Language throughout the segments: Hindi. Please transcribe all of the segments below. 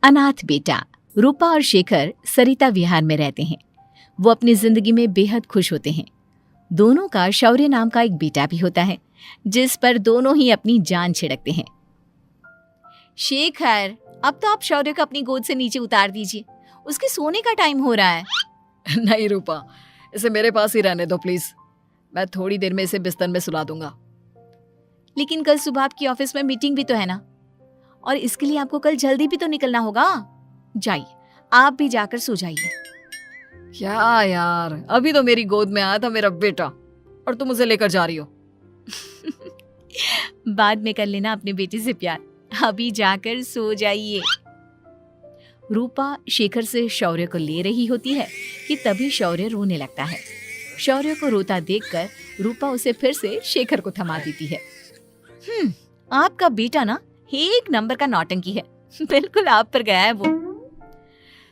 अनाथ बेटा। रूपा और शेखर सरिता विहार में रहते हैं। वो अपनी जिंदगी में बेहद खुश होते हैं। दोनों का शौर्य नाम का एक बेटा भी होता है, जिस पर दोनों ही अपनी जान छिड़कते हैं। शेखर, अब तो आप शौर्य को अपनी गोद से नीचे उतार दीजिए, उसके सोने का टाइम हो रहा है। नहीं रूपा, इसे मेरे पास ही रहने दो प्लीज। मैं थोड़ी देर में इसे बिस्तर में सुला दूंगा। लेकिन कल सुबह आपकी ऑफिस में मीटिंग भी तो है ना, और इसके लिए आपको कल जल्दी भी तो निकलना होगा। जाइए, आप भी जाकर सो जाइए। क्या यार, अभी तो मेरी गोद में आया था मेरा बेटा और तुम उसे लेकर जा रही हो। बाद में कर लेना अपने बेटे से प्यार, अभी जाकर सो जाइए। रूपा शेखर से शौर्य को ले रही होती है कि तभी शौर्य रोने लगता है। शौर्य को रोता देखकर रूपा उसे फिर से शेखर को थमा देती है। आपका बेटा ना एक नंबर का नौटंकी है, बिल्कुल आप पर गया है वो।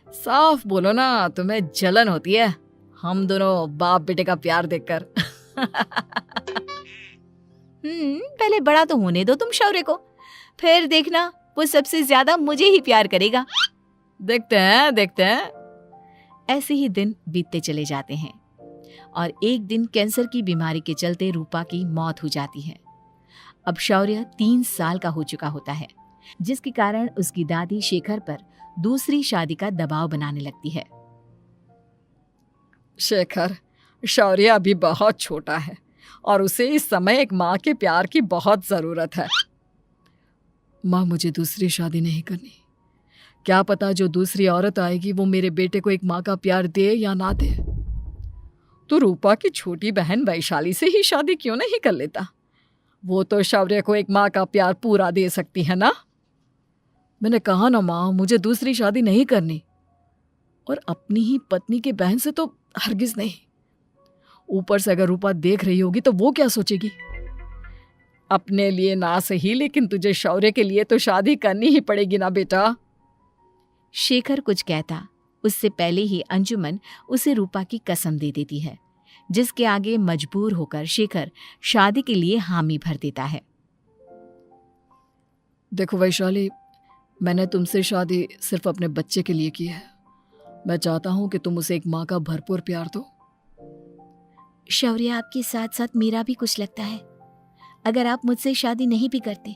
साफ बोलो ना, तुम्हें जलन होती है हम दोनों बाप बेटे का प्यार देखकर। पहले बड़ा तो होने दो तुम शौर्य को, फिर देखना वो सबसे ज्यादा मुझे ही प्यार करेगा। देखते हैं। ऐसे ही दिन बीतते चले जाते हैं और एक दिन कैंसर की बीमारी के चलते रूपा की मौत हो जाती है। अब शौर्य 3 साल का हो चुका होता है, जिसके कारण उसकी दादी शेखर पर दूसरी शादी का दबाव बनाने लगती है। शेखर, शौर्य अभी बहुत छोटा है और उसे इस समय एक माँ के प्यार की बहुत जरूरत है। माँ, मुझे दूसरी शादी नहीं करनी। क्या पता जो दूसरी औरत आएगी वो मेरे बेटे को एक माँ का प्यार दे या ना दे। तो रूपा की छोटी बहन वैशाली से ही शादी क्यों नहीं कर लेता? वो तो शौर्य को एक माँ का प्यार पूरा दे सकती है ना। मैंने कहा ना माँ, मुझे दूसरी शादी नहीं करनी, और अपनी ही पत्नी की बहन से तो हरगिज नहीं। ऊपर से अगर रूपा देख रही होगी तो वो क्या सोचेगी? अपने लिए ना सही, लेकिन तुझे शौर्य के लिए तो शादी करनी ही पड़ेगी ना बेटा। शेखर कुछ कहता उससे पहले ही अंजुमन उसे रूपा की कसम दे देती है, जिसके आगे मजबूर होकर शेखर शादी के लिए हामी भर देता है। देखो वैशाली, मैंने तुमसे शादी सिर्फ अपने बच्चे के लिए की है। मैं चाहता हूं कि तुम उसे एक माँ का भरपूर प्यार दो। शौर्य, आपके साथ साथ मेरा भी कुछ लगता है। अगर आप मुझसे शादी नहीं भी करते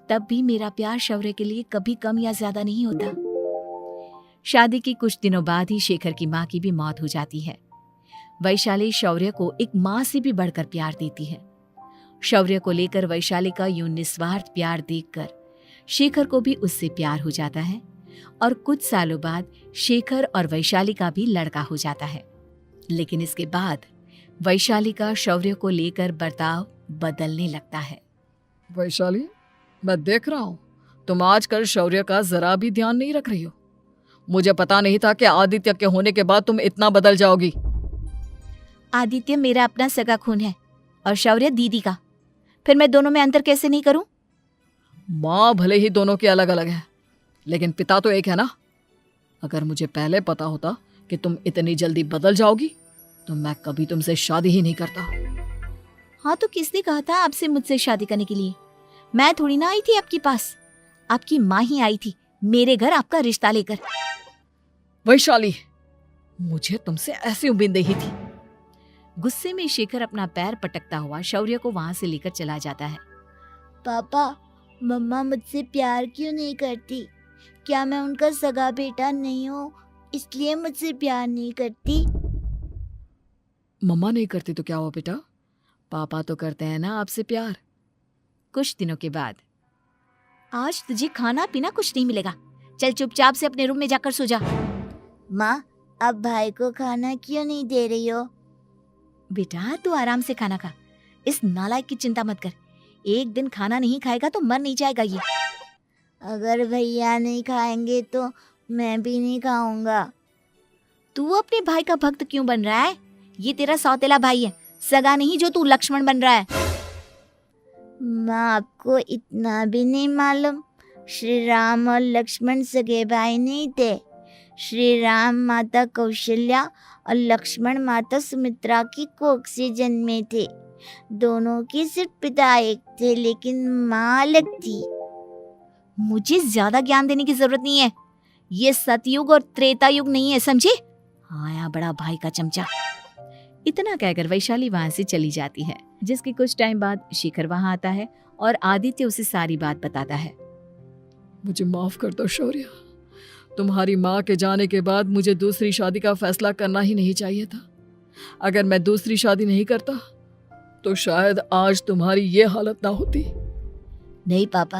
तब भी मेरा प्यार शौर्य के लिए कभी कम या ज्यादा नहीं होता। शादी के कुछ दिनों बाद ही शेखर की माँ की भी मौत हो जाती है। वैशाली शौर्य को एक माँ से भी बढ़कर प्यार देती है। शौर्य को लेकर वैशाली का यूं निस्वार्थ प्यार देखकर शेखर को भी उससे प्यार हो जाता है और कुछ सालों बाद शेखर और वैशाली का भी लड़का हो जाता है। लेकिन इसके बाद वैशाली का शौर्य को लेकर बर्ताव बदलने लगता है। वैशाली, मैं देख रहा हूं तुम आजकल शौर्य का जरा भी ध्यान नहीं रख रही हो। मुझे पता नहीं था कि आदित्य के होने के बाद तुम इतना बदल जाओगी। आदित्य मेरा अपना सगा खून है और शौर्य दीदी का, फिर मैं दोनों में अंतर कैसे नहीं करूं? माँ भले ही दोनों की अलग अलग है, लेकिन पिता तो एक है ना। अगर मुझे पहले पता होता कि तुम इतनी जल्दी बदल जाओगी तो मैं कभी तुमसे शादी ही नहीं करता। हाँ, तो किसने कहा था आपसे मुझसे शादी करने के लिए? मैं थोड़ी ना आई थी आपके पास, आपकी माँ ही आई थी मेरे घर आपका रिश्ता लेकर। वैशाली, मुझे तुमसे ऐसी उम्मीद नहीं थी। गुस्से में शेखर अपना पैर पटकता हुआ शौर्य को वहां से लेकर चला जाता है। पापा, मम्मा मुझसे प्यार क्यों नहीं करती? क्या मैं उनका सगा बेटा नहीं हूँ इसलिए मुझसे प्यार नहीं करती? मम्मा नहीं करती तो क्या हुआ बेटा, पापा तो करते हैं ना आपसे प्यार। कुछ दिनों के बाद, आज तुझे खाना पीना कुछ नहीं मिलेगा, चल चुपचाप से अपने रूम में जाकर सो जा। माँ, अब भाई को खाना क्यों नहीं दे रही हो? बेटा तू आराम से खाना खा, इस नालायक की चिंता मत कर। एक दिन खाना नहीं खाएगा तो मर नहीं जाएगा ये। अगर भैया नहीं खाएंगे तो मैं भी नहीं खाऊंगा। तू अपने भाई का भक्त क्यों बन रहा है? ये तेरा सौतेला भाई है, सगा नहीं जो तू लक्ष्मण बन रहा है। माँ, आपको इतना भी नहीं मालूम? श्री राम और लक्ष्मण सगे भाई नहीं थे। श्री राम माता कौशल्या और लक्ष्मण माता सुमित्रा की कोख से जन्मे थे। दोनों के सिर्फ पिता एक थे लेकिन माँ अलग थी। मुझे ज्यादा ज्ञान देने की जरूरत नहीं है, ये सतयुग और त्रेता युग नहीं है, समझे? आया बड़ा भाई का चमचा। इतना कहकर वैशाली वहां से चली जाती है। जिसके कुछ टाइम बाद शिखर वहां आता है और आदित्य उसे सारी बात बताता है। मुझे माफ कर दो शौर्य, तुम्हारी माँ के जाने के बाद मुझे दूसरी शादी का फैसला करना ही नहीं चाहिए था। अगर मैं दूसरी शादी नहीं करता तो शायद आज तुम्हारी ये हालत ना होती। नहीं पापा,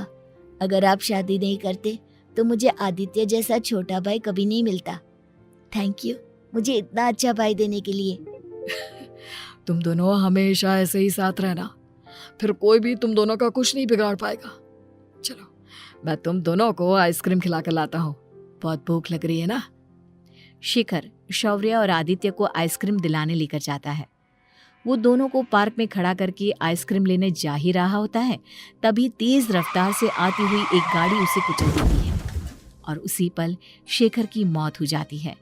अगर आप शादी नहीं करते तो मुझे आदित्य जैसा छोटा भाई कभी नहीं मिलता। थैंक यू मुझे इतना अच्छा भाई देने के लिए। तुम दोनों हमेशा ऐसे ही साथ रहना, फिर कोई भी तुम दोनों का कुछ नहीं बिगाड़ पाएगा। चलो मैं तुम दोनों को आइसक्रीम खिला कर लाता हूँ, बहुत भूख लग रही है ना। शिखर शौर्य और आदित्य को आइसक्रीम दिलाने लेकर जाता है। वो दोनों को पार्क में खड़ा करके आइसक्रीम लेने जा ही रहा होता है, तभी तेज रफ्तार से आती हुई एक गाड़ी उसे कुचल देती है और उसी पल शेखर की मौत हो जाती है,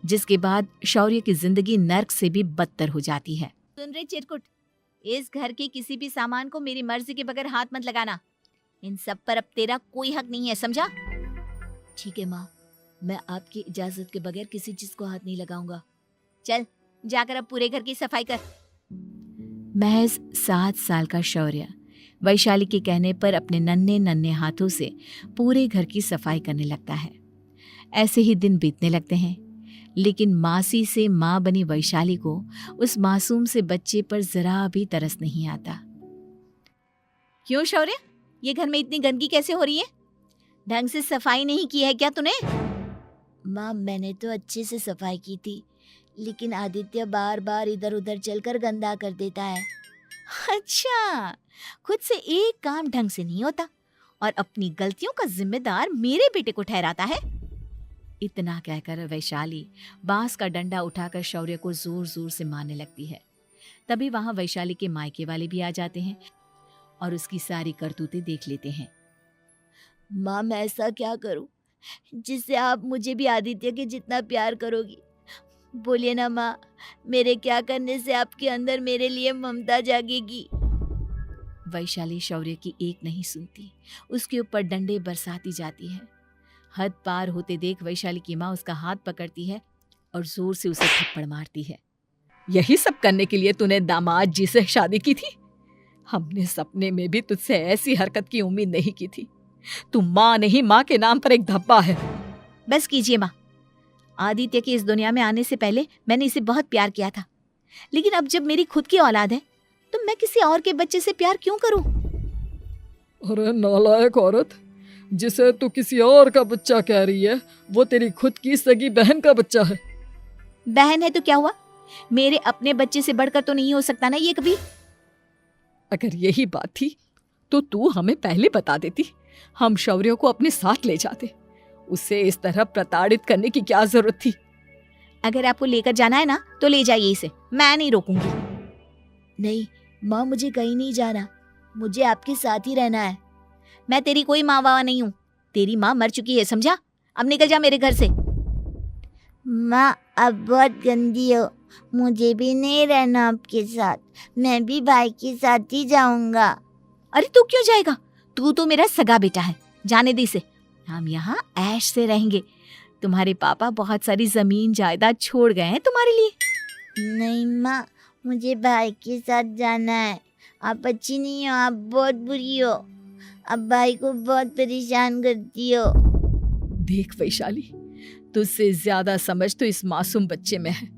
जिसके बाद शौर्य की जिंदगी नर्क से भी बदतर हो जाती है। सुन रे चिरकुट, इस घर के किसी भी सामान को मेरी मर्जी के बगैर हाथ मत लगाना। इन सब पर अब तेरा कोई हक नहीं है, समझा? ठीक है माँ, मैं आपकी इजाजत के बगैर किसी चीज को हाथ नहीं लगाऊंगा। चल जाकर अब पूरे घर की सफाई कर। महज 7 साल का शौर्य वैशाली के कहने पर अपने नन्हे नन्हे हाथों से पूरे घर की सफाई करने लगता है। ऐसे ही दिन बीतने लगते हैं, लेकिन मासी से माँ बनी वैशाली को उस मासूम से बच्चे पर जरा भी तरस नहीं आता। क्यों शौर्य, ये घर में इतनी गंदगी कैसे हो रही है? ढंग से सफाई नहीं की है क्या तूने? माँ मैंने तो अच्छे से सफाई की थी, लेकिन आदित्य बार बार इधर उधर चलकर गंदा कर देता है। अच्छा, खुद से एक काम ढंग से नहीं होता और अपनी गलतियों का जिम्मेदार मेरे बेटे को ठहराता है। इतना कहकर वैशाली बांस का डंडा उठाकर शौर्य को जोर जोर से मारने लगती है। तभी वहां वैशाली के मायके वाले भी आ जाते हैं और उसकी सारी करतूतें देख लेते हैं। माँ मैं ऐसा क्या करूं जिससे आप मुझे भी आदित्य के जितना प्यार करोगी? बोलिए ना माँ, मेरे क्या करने से आपके अंदर मेरे लिए ममता जागेगी? वैशाली शौर्य की एक नहीं सुनती, उसके ऊपर डंडे बरसाती जाती है। हद पार होते देख वैशाली की माँ उसका हाथ पकड़ती है और जोर से उसे थप्पड़ मारती है। यही सब करने के लिए तूने दामाद जी से शादी की थी? हमने सपने में भी तुझसे ऐसी हरकत की उम्मीद नहीं की थी। तू माँ नहीं, माँ के नाम पर एक धब्बा है। बस कीजिए माँ, आदित्य के इस दुनिया में आने से पहले मैंने इसे बहुत प्यार किया था, लेकिन अब जब मेरी खुद की औलाद है तो मैं किसी और के बच्चे से प्यार क्यों करूं? अरे नालायक औरत, जिसे तू किसी और का बच्चा कह रही है वो तेरी खुद की सगी बहन का बच्चा है। बहन है तो क्या हुआ, मेरे अपने बच्चे से बढ़कर तो नहीं हो सकता ना ये कभी। अगर यही बात थी तो तू हमें पहले बता देती, हम शौर्य को अपने साथ ले जाते। उसे इस तरह प्रताड़ित करने की क्या जरूरत थी? अगर आपको लेकर जाना है ना तो ले जाइए इसे, मैं नहीं रोकूंगी। नहीं माँ, मुझे कहीं नहीं जाना, मुझे आपके साथ ही रहना है। मैं तेरी कोई माँ वावा नहीं हूँ, तेरी माँ मर चुकी है, समझा? अब निकल जा मेरे घर से। माँ आप बहुत गंदी हो, मुझे भी नहीं रहना आपके साथ, मैं भी भाई के साथ ही जाऊंगा। अरे तू क्यों जाएगा, तू तो मेरा सगा बेटा है, जाने दे इसे। हम यहाँ ऐश से रहेंगे, तुम्हारे पापा बहुत सारी जमीन जायदाद छोड़ गए हैं तुम्हारे लिए। नहीं माँ, मुझे भाई के साथ जाना है। आप अच्छी नहीं हो, आप बहुत बुरी हो, आप भाई को बहुत परेशान करती हो। देख वैशाली, तुझसे ज्यादा समझ तो इस मासूम बच्चे में है।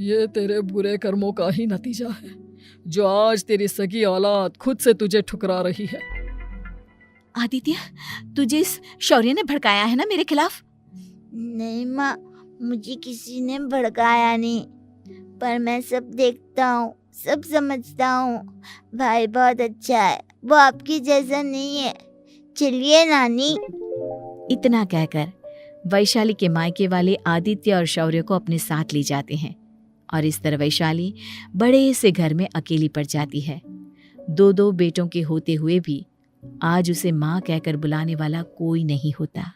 ये तेरे बुरे कर्मों का ही नतीजा है जो आज तेरी सगी औलाद खुद से तुझे ठुकरा रही है। आदित्य, तुझे इस शौर्य ने भड़काया है ना मेरे खिलाफ? नहीं माँ, मुझे किसी ने भड़काया नहीं, पर मैं सब देखता हूँ, सब समझता हूँ। भाई बहुत अच्छा है, वो आपकी जैसा नहीं है। चलिए नानी। इतना कहकर वैशाली के मायके वाले आदित्य और शौर्य को अपने साथ ले जाते हैं और इस तरह वैशाली बड़े से घर में अकेली पड़ जाती है। 2 बेटों के होते हुए भी आज उसे माँ कहकर बुलाने वाला कोई नहीं होता।